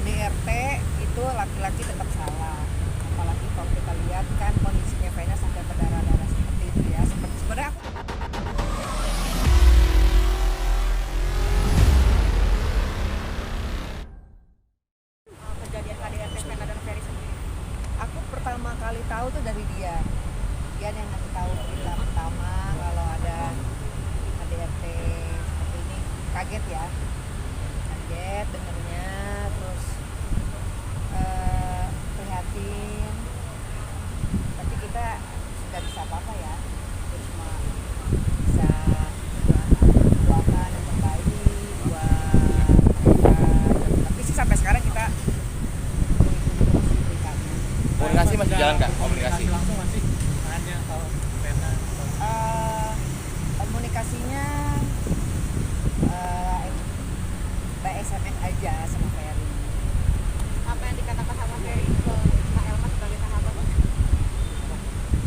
KDRT itu laki-laki tetap salah, apalagi kalau kita lihat kan kondisinya Vena sampai berdarah-darah seperti itu ya. Sebenarnya aku kejadian KDRT Vena dan Ferry sendiri. Aku pertama kali tahu tuh dari dia yang ngasih tahu kita pertama kalau ada KDRT seperti ini. Kaget ya, kaget dengernya, terus prihatin, tapi kita nggak bisa apa-apa ya, kita cuma bisa doakan yang terbaik buat mereka. Tapi sih sampai sekarang kita komunikasi masih jalan nggak? Komunikasi langsung masih hanya kalau pena komunikasinya by SMS aja sama Ferry. Apa yang dikatakan sama Ferry ke Kak Elma sebagai sahabat?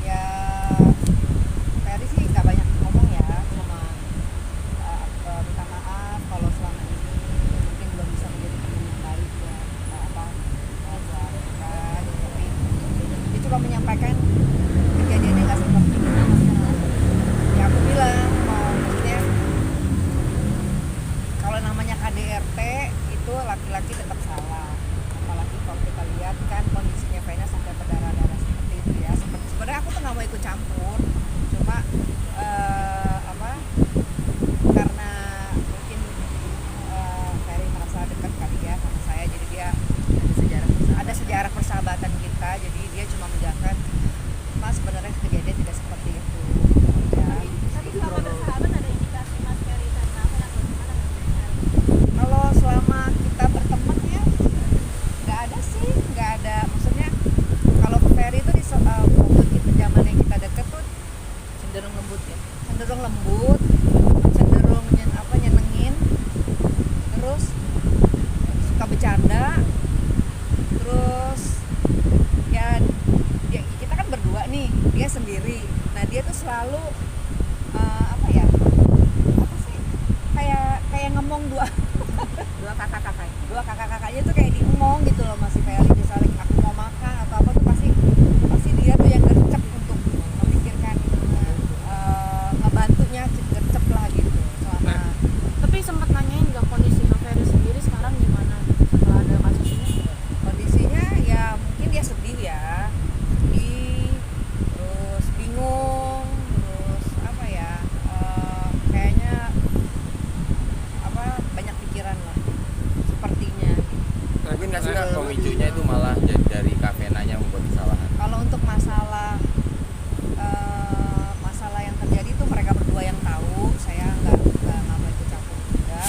Ya Ferry sih nggak banyak ngomong ya, cuma minta maaf kalau selama ini mungkin belum bisa menjadi teman yang baik ya, buat mereka gitu. Tapi dia cuma menyampaikan kejadiannya nggak seperti itu. Ya aku bilang maksudnya kalau namanya KDRT itu laki-laki tetap salah, apalagi kalau kita lihat kan kondisinya Vena sampai berdarah-darah seperti itu ya. Sebenarnya aku tuh nggak mau ikut campur, cuma karena mungkin Ferry merasa dekat kali ya sama saya, jadi dia ada sejarah persahabatan kita, jadi dia cuma menjelaskan, Mas sebenarnya kejadian tidak seperti itu ya. Tapi selama bersahabat ada indikasi Mas Ferry dan Nafa yang bagaimana? Kalau selama kita berteman ya nggak ada maksudnya. Kalau Ferry itu waktu kita zamannya kita deket tuh cenderung lembut, cenderung nyenengin, terus suka bercanda, terus ya kita kan berdua nih, dia sendiri. Nah dia tuh selalu kayak ngomong dua kakak-kakaknya tuh kayak diemong gitu loh, masih Ferry. Misalnya aku mau makan atau apa tuh pasti dia tuh yang gercep untuk memikirkan, ngebantunya gercep lah gitu selama. Tapi sempat nanyain nggak kondisi Kak Ferry sendiri sekarang gimana setelah ada kasus ini? Kondisinya ya mungkin dia sedih, terus bingung, terus kayaknya banyak pikiran lah sepertinya. tapi nggak sih Kak, pemicunya itu malah jadi dari Kak Venanya membuat kesalahan? Kalau untuk masalah yang terjadi itu mereka berdua yang tahu, saya nggak mau ikut campur juga.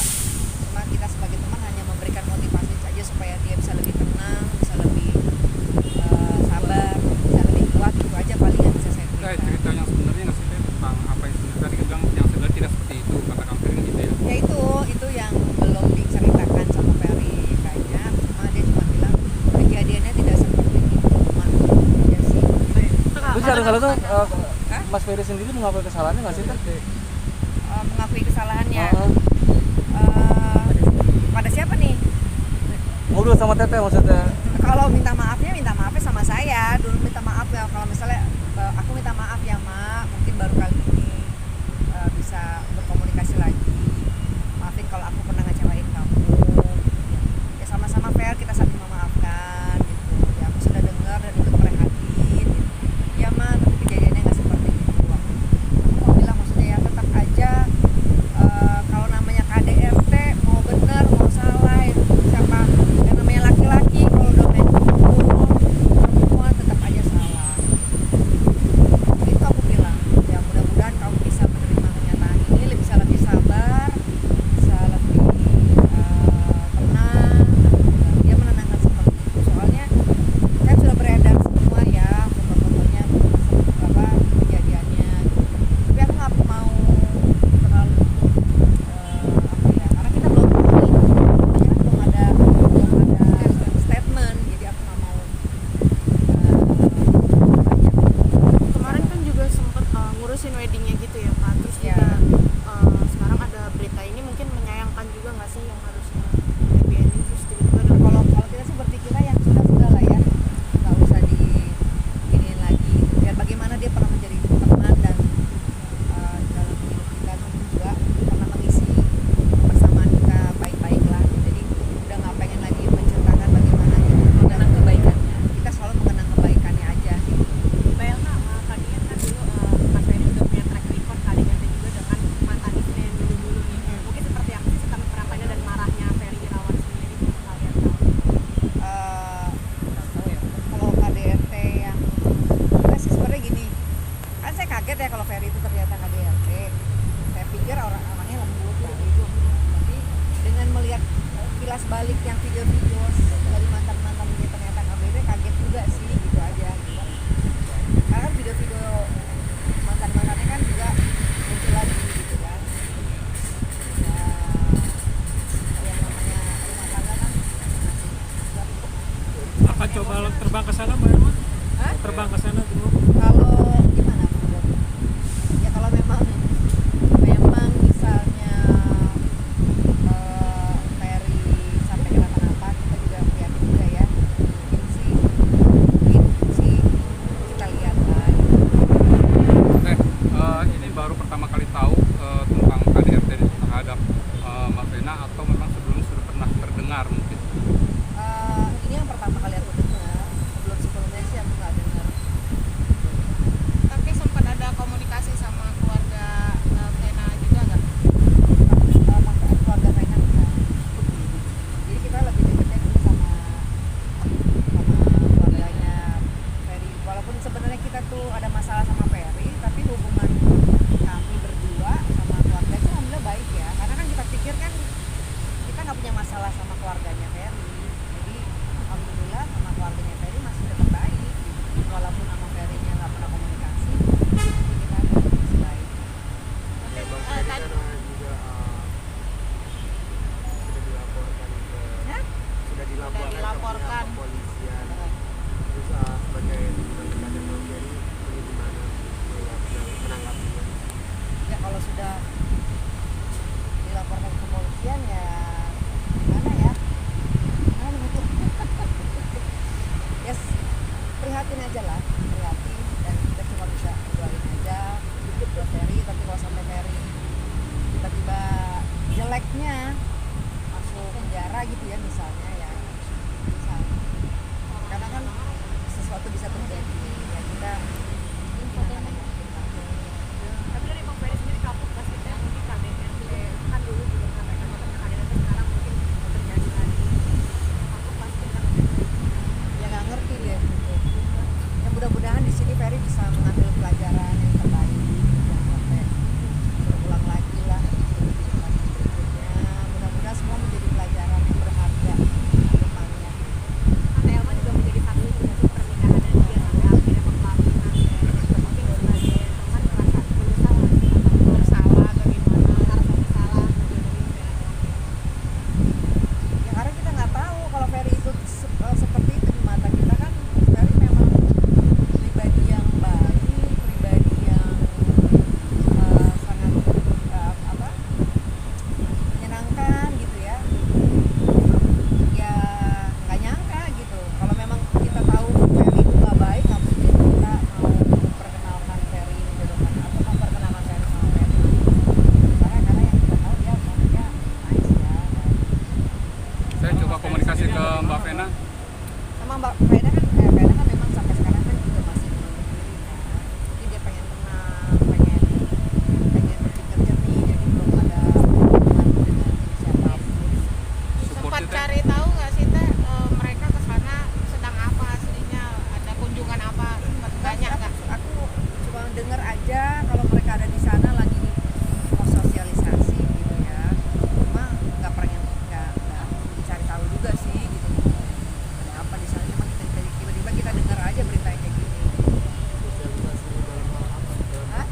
Cuma kita sebagai teman hanya memberikan motivasi saja supaya dia bisa lebih tenang, bisa lebih sabar, bisa lebih kuat. Itu aja paling yang bisa saya berikan. cerita yang sebenarnya nggak sih tentang apa yang sebenarnya tadi bilang yang sebenarnya tidak seperti itu kata Kang Ferry gitu ya? Ya itu yang belum diceritakan sama Ferry kayaknya. Cuma dia cuma bilang kejadiannya tidak seperti itu. Cuma ya sih. Terus kalau tuh Mas Ferry sendiri mengakui kesalahannya nggak sih Kak? Mengakui kesalahannya. Pada siapa nih? Ngobrol sama Teteh maksudnya. Kalau minta maafnya sama saya. Dulu minta maaf ya, kalau misalnya aku minta maaf ya Mak, mungkin baru kali ini bisa berkomunikasi lagi. Maafin kalau aku pernah ngecewain kamu. Ya sama-sama fair, kita saling memaafkan gitu. Ya aku sudah dengar dan ikut prihatin gitu. Ya Mak, tapi kejadiannya nggak seperti itu. Aku mau bilang maksudnya ya tetap aja kalau namanya KDRT mau benar mau salah siapa yang namanya laki-laki kalau udah main pukul perempuan tetap aja salah. Itu aku bilang ya mudah-mudahan kamu bisa menerima kenyataan ini, bisa lebih sabar, bisa lebih pas balik yang video-video dari mantan-mantan dia ternyata KBB, kaget juga sih gitu aja gitu. Karena kan video-video mantan-mantannya kan juga muncul lagi gitu kan. Ya, yang namanya rumah tangga kan masih Apa coba terbang ke sana Mbak Irma? Hah? Terbang ke sana dulu. Kalau gimana menurut? Ya kalau memang misalnya Ferry sampai kenapa-napa, kita juga prihatin juga ya. Mungkin sih kita lihat lah. Ini baru pertama kali tahu tentang KDRT terhadap Mbak Vena atau memang sebelumnya sudah pernah terdengar mungkin? Ini yang pertama kali aku dengar. Sebelumnya sih aku nggak dengar. Tapi sempat ada komunikasi sama keluarga Vena juga nggak? Maksudnya keluarga Vena enggak. Jadi kita lebih dekatnya dulu sama keluarganya Ferry. Walaupun sebenarnya kita tuh ada masalah sama Ferry, tapi hubungan kami berdua sama keluarga itu alhamdulillah baik ya. Karena kan kita pikir kan kita nggak punya masalah sama keluarganya Ferry. Jadi alhamdulillah sama keluarganya Ferry masih tetap baik. Walaupun sama Ferry-nya nggak pernah komunikasi, tapi kita masih baik. Tadi Hah? sudah dilaporkan ke dilaporkan. pihak kepolisian. Terus sebagai rekan-rekan Bang Ferry, ini gimana menanggapinya? Ya kalau sudah dilaporkan ke kepolisian ya gimana ya? Gimana gitu? Yes, prihatin aja lah, prihatin, dan kita cuma bisa doain aja buat Ferry. Tapi kalau sampai Ferry tiba-tiba jeleknya masuk penjara gitu ya misalnya, ya bisa. Karena kan sesuatu bisa terjadi ya, kita Tapi dari Bang Ferry sendiri kapok nggak sih teh mungkin KDRT kan dulu juga sampai kan KDRT sekarang mungkin terjadi lagi. Kapok pasti kan. ya nggak ngerti deh gitu. Ya mudah-mudahan di sini Ferry bisa mengambil pelajaran yang terbaik, jangan sampai berulang lagi lah di kehidupan berikutnya. Mudah-mudahan semua menjadi pelajaran yang berharga ke depannya. Kan Elma juga menjadi saksi juga sih pernikahannya dia sampai akhirnya berkelanjutan. Mungkin sebagai teman merasa menyesal nggak sih atau bersalah atau gimana? Ngerasa bersalah Ya karena kita nggak tahu kalau Ferry itu seperti itu di mata kita kan. Ferry memang pribadi yang baik, pribadi yang sangat menyenangkan gitu ya. Ya nggak nyangka gitu. Kalau memang kita tahu Ferry itu nggak baik, nggak mungkin kita mau memperkenalkan Ferry, menjodohkan atau memperkenalkan Ferry sama Ferry. Karena yang kita tahu dia orangnya nice ya. Saya coba komunikasi ke Mbak Vena. Sama Mbak Vena kan, Vena kan memang sampai sekarang kan juga masih menuntut diri kan. Jadi dia pengen tenang, pengen berpikir jernih, jadi belum ada hubungan dengan siapapun. Support sempat itu. cari tahu nggak sih teh mereka ke sana sedang apa aslinya, ada kunjungan apa, sempat tanya nggak? Aku cuma dengar aja kalau mereka ada di sana lagi mau sosialisasi gitu ya. Cuma nggak dicari tahu juga sih gitu. Ada apa di sana? Cuma kita tiba-tiba kita dengar aja berita kayak gini. Sosialisasi dalam hal apa? Hah?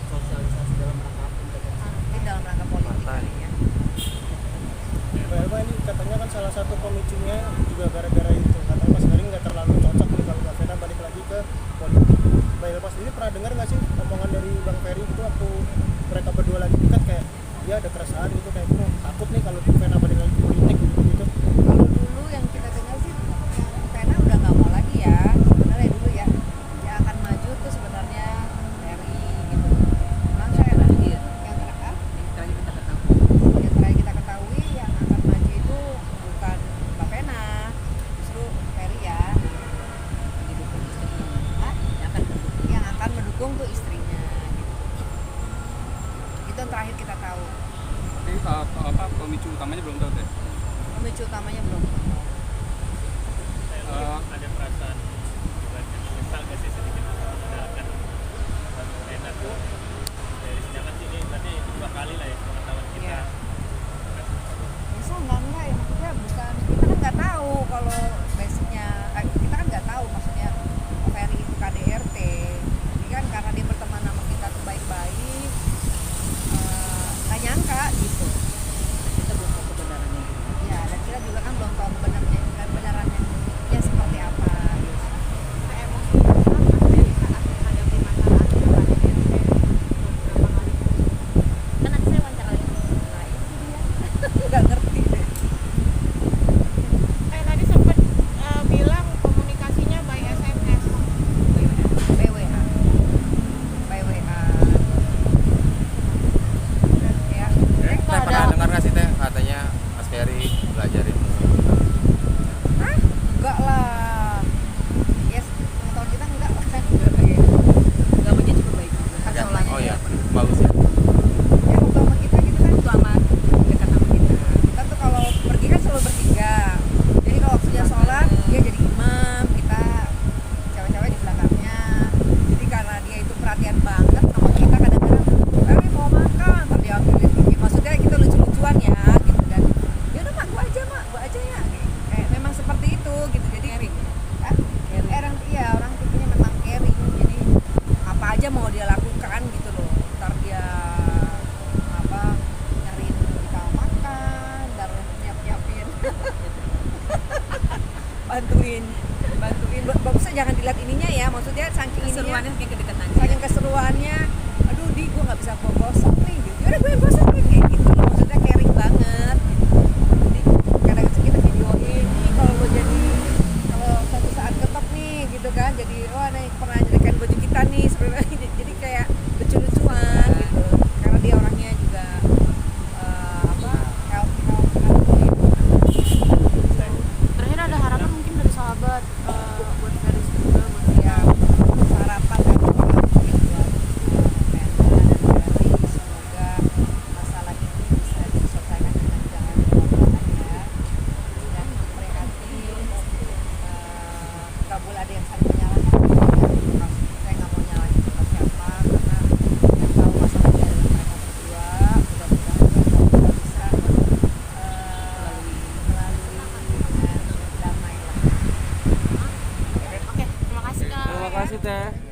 Sosialisasi dalam rangka apa? Mungkin dalam rangka politik kali ya. Mbak Elma, ini katanya kan salah satu pemicunya juga gara-gara itu. Katanya Mas Ferry nggak terlalu cocok nih kalau Mbak Vena balik lagi ke politik. Mbak Elma sendiri pernah dengar nggak sih omongan dari Bang Ferry itu waktu mereka berdua lagi dekat, kayak dia ada keresahan gitu, kayak gue takut nih kalau Vena balik lagi ke politik gitu. Kalau dulu yang kita dengar sih Vena udah nggak mau lagi ya sebenarnya dulu ya. Yang akan maju tuh sebenarnya Ferry gitu. Cuman saya yang terakhir kita ketahui yang akan maju itu bukan Mbak Vena, justru Ferry ya. Hah? Yang akan mendukung tuh istrinya gitu. Itu yang terakhir kita tahu. Tapi pemicu utamanya belum tahu teh. Pemicu utamanya belum tahu. Ada perasaan menyesal nggak sih sedikit meninggalkan enak tuh dari sedangkan sini berarti kedua kali lah ya pengetahuan kita. Iya. Misal enggak ya, maksudnya bukan belajar ilmu. Hah? Enggak lah. Yes, pengetahuan kita enggak lah. Agamanya juga baik juga. Kan Ya, sholatnya oh ya, ya. bagus ya. Ya waktu sama kita gitu kan Itu amat dekat sama kita. kita tuh kalau pergi kan selalu bertiga. Jadi kalau waktunya sholat dia jadi imam, kita cewek-cewek di belakangnya. Jadi karena dia itu perhatian banget sama kita kadang-kadang, mau makan, ntar dia ambilin ini. Maksudnya kita lucu-lucuan ya gitu dan ya udah mak gua aja ya. Kayak memang seperti itu gitu. Jadi Caring. ah, orang tipenya memang caring. Jadi apa aja mau dia lakukan gitu loh. Ntar dia apa nyariin kita makan, ntar nyiapin bantuin bagusnya jangan dilihat ininya ya, maksudnya saking Keseruannya ininya, kayak kedekatan. saking keseruannya, aduh di gue nggak bisa bawa gosok nih gitu, yaudah gue yang gosokin kayak gitu loh, maksudnya caring banget gitu. Jadi kadang kita videoin nih kalau suatu saat ketok nih gitu kan, jadi wah nih pernah jadikan baju kita nih sebenarnya jadi kayak lucu-lucuan gitu, karena dia orangnya juga healthy. Terakhir ada harapan mungkin dari sahabat buat Feris juga buat Ya, harapan dan doa mungkin buat Mena dan Ferry, semoga masalah ini bisa diselesaikan dengan jalan keluarga ya, dan prihatin, nggak boleh ada yang saling menyalahkan. Saya nggak mau nyalahin siapa karena yang tahu masalah dari mereka berdua. Mudah-mudahan mereka bisa melalui dengan damai lah. Oke, terima kasih Kak. Terima kasih Teh.